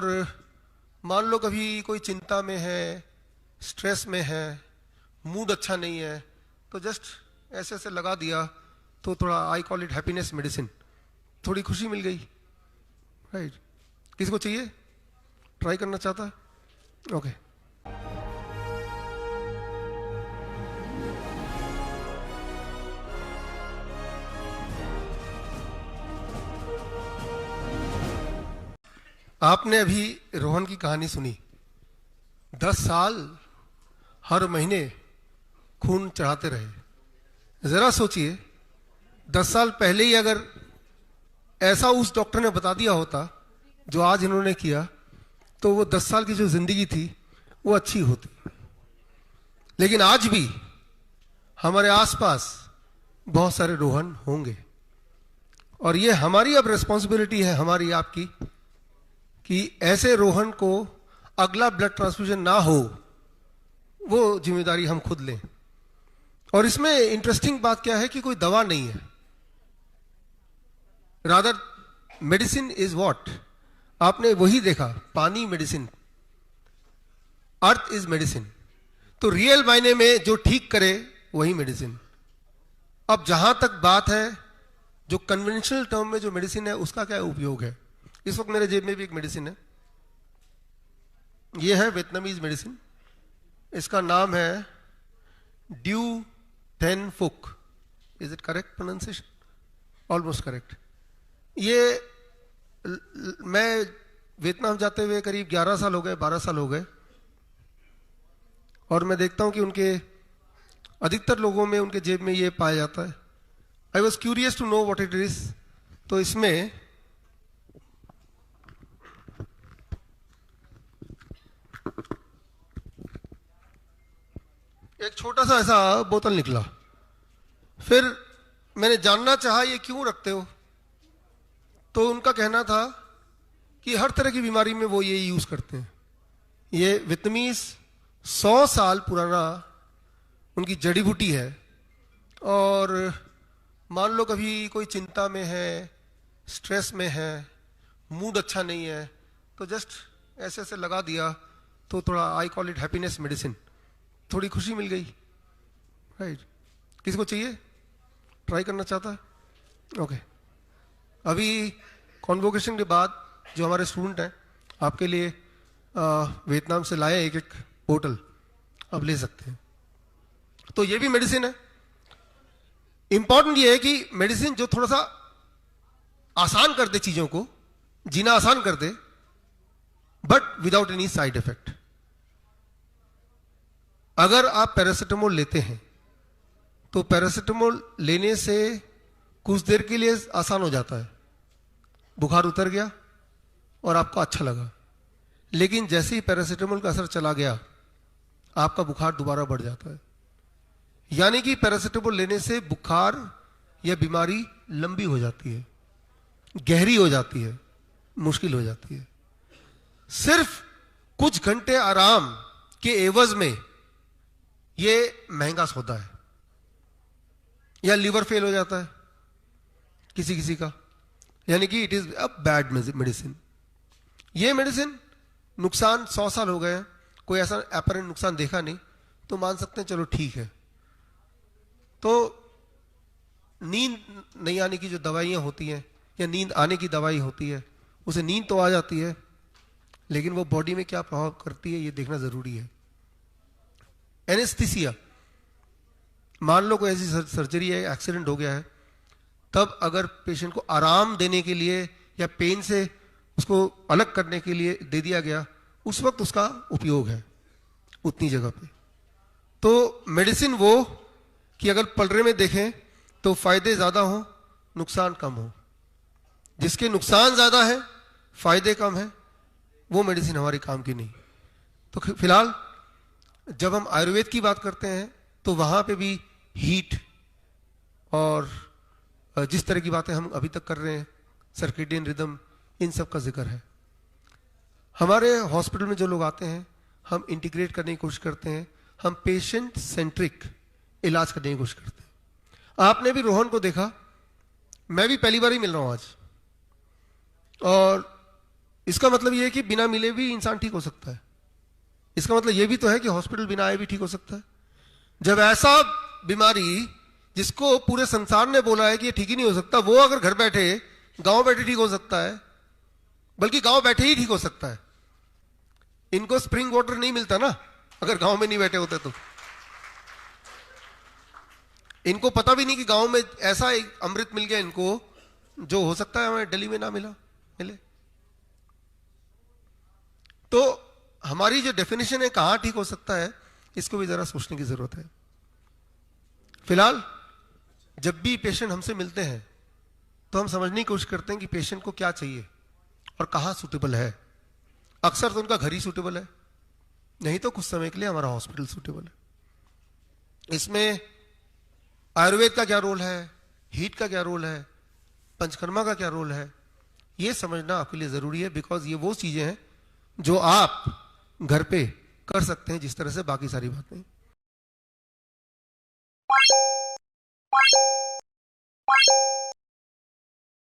और मान लो कभी कोई चिंता में है, स्ट्रेस में है, मूड अच्छा नहीं है, तो जस्ट ऐसे ऐसे लगा दिया तो थोड़ा, I call it happiness medicine, थोड़ी खुशी मिल गई, राइट। किसी को चाहिए, ट्राई करना चाहता है? ओके। आपने अभी रोहन की कहानी सुनी। 10 साल हर महीने खून चढ़ाते रहे। जरा सोचिए, 10 साल पहले ही अगर ऐसा उस डॉक्टर ने बता दिया होता जो आज इन्होंने किया, तो वो 10 साल की जो जिंदगी थी वो अच्छी होती। लेकिन आज भी हमारे आसपास बहुत सारे रोहन होंगे, और ये हमारी अब रिस्पॉन्सिबिलिटी है, हमारी आपकी, कि ऐसे रोहन को अगला ब्लड ट्रांसफ्यूजन ना हो, वो जिम्मेदारी हम खुद लें। और इसमें इंटरेस्टिंग बात क्या है कि कोई दवा नहीं है, रादर मेडिसिन इज व्हाट। आपने वही देखा, पानी मेडिसिन, अर्थ इज मेडिसिन। तो रियल मायने में जो ठीक करे वही मेडिसिन। अब जहां तक बात है जो कन्वेंशनल टर्म में जो मेडिसिन है उसका क्या उपयोग है, इस वक्त मेरे जेब में भी एक मेडिसिन है, ये है वियतनामीज मेडिसिन। इसका नाम है ड्यू थेन फुक। Is it correct pronunciation? Almost correct. ये मैं वियतनाम जाते हुए करीब 11 साल हो गए, 12 साल हो गए, और मैं देखता हूं कि उनके अधिकतर लोगों में, उनके जेब में ये पाया जाता है। I was curious to know what it is. तो इसमें एक छोटा सा ऐसा बोतल निकला। फिर मैंने जानना चाहा ये क्यों रखते हो, तो उनका कहना था कि हर तरह की बीमारी में वो ये यूज करते हैं। ये वियतनामीज 100 साल पुराना उनकी जड़ी बूटी है, और मान लो कभी कोई चिंता में है, स्ट्रेस में है, मूड अच्छा नहीं है, तो जस्ट ऐसे ऐसे लगा दिया तो थोड़ा, I call it happiness medicine, थोड़ी खुशी मिल गई, राइट। किसी को चाहिए, ट्राई करना चाहता है? ओके। अभी कॉन्वोकेशन के बाद जो हमारे स्टूडेंट हैं आपके लिए वियतनाम से लाए एक एक बोतल, आप ले सकते हैं। तो ये भी मेडिसिन है। इंपॉर्टेंट ये है कि मेडिसिन जो थोड़ा सा आसान कर दे, चीजों को जीना आसान कर दे, but without any side effect. अगर आप पैरासिटामोल लेते हैं तो पैरासिटामोल लेने से कुछ देर के लिए आसान हो जाता है, बुखार उतर गया और आपको अच्छा लगा। लेकिन जैसे ही पैरासिटामोल का असर चला गया, आपका बुखार दोबारा बढ़ जाता है। यानी कि पैरासिटामोल लेने से बुखार या बीमारी लंबी हो जाती है, गहरी हो जाती है, मुश्किल हो जाती है। सिर्फ कुछ घंटे आराम के एवज में ये महंगा सौदा है। या लिवर फेल हो जाता है किसी किसी का, यानी कि it is a bad medicine. ये मेडिसिन नुकसान 100 साल हो गए हैं, कोई ऐसा अपरेंट नुकसान देखा नहीं, तो मान सकते हैं चलो ठीक है। तो नींद नहीं आने की जो दवाइयां होती हैं, या नींद आने की दवाई होती है, उसे नींद तो आ जाती है, लेकिन वो बॉडी में क्या प्रभाव करती है ये देखना जरूरी है। एनेस्थीसिया, मान लो कोई ऐसी सर्जरी है, एक्सीडेंट हो गया है, तब अगर पेशेंट को आराम देने के लिए या पेन से उसको अलग करने के लिए दे दिया गया, उस वक्त उसका उपयोग है उतनी जगह पे। तो मेडिसिन वो कि अगर पलड़े में देखें तो फायदे ज्यादा हो, नुकसान कम हो। जिसके नुकसान ज्यादा है, फायदे कम है, वो मेडिसिन हमारे काम की नहीं। तो फिलहाल जब हम आयुर्वेद की बात करते हैं तो वहां पे भी हीट और जिस तरह की बातें हम अभी तक कर रहे हैं, सर्केडियन रिदम, इन सब का जिक्र है। हमारे हॉस्पिटल में जो लोग आते हैं, हम इंटीग्रेट करने की कोशिश करते हैं, हम पेशेंट सेंट्रिक इलाज करने की कोशिश करते हैं। आपने भी रोहन को देखा, मैं भी पहली बार ही मिल रहा हूं आज, और इसका मतलब यह है कि बिना मिले भी इंसान ठीक हो सकता है। इसका मतलब यह भी तो है कि हॉस्पिटल बिना आए भी ठीक हो सकता है। जब ऐसा बीमारी जिसको पूरे संसार ने बोला है कि ये ठीक ही नहीं हो सकता, वो अगर घर बैठे गांव बैठे ठीक हो सकता है, बल्कि गांव बैठे ही ठीक हो सकता है। इनको स्प्रिंग वाटर नहीं मिलता ना अगर गांव में नहीं बैठे होते तो। इनको पता भी नहीं कि गांव में ऐसा एक अमृत मिल गया इनको जो हो सकता है हमें दिल्ली में ना मिले। तो हमारी जो डेफिनेशन है कहां ठीक हो सकता है, इसको भी जरा सोचने की जरूरत है। फिलहाल जब भी पेशेंट हमसे मिलते हैं तो हम समझने की कोशिश करते हैं कि पेशेंट को क्या चाहिए और कहां सूटेबल है। अक्सर तो उनका घर ही सूटेबल है, नहीं तो कुछ समय के लिए हमारा हॉस्पिटल सूटेबल है। इसमें आयुर्वेद का क्या रोल है, हीट का क्या रोल है, पंचकर्मा का क्या रोल है, यह समझना आपके लिए जरूरी है। बिकॉज ये वो चीजें हैं जो आप घर पे कर सकते हैं जिस तरह से बाकी सारी बातें।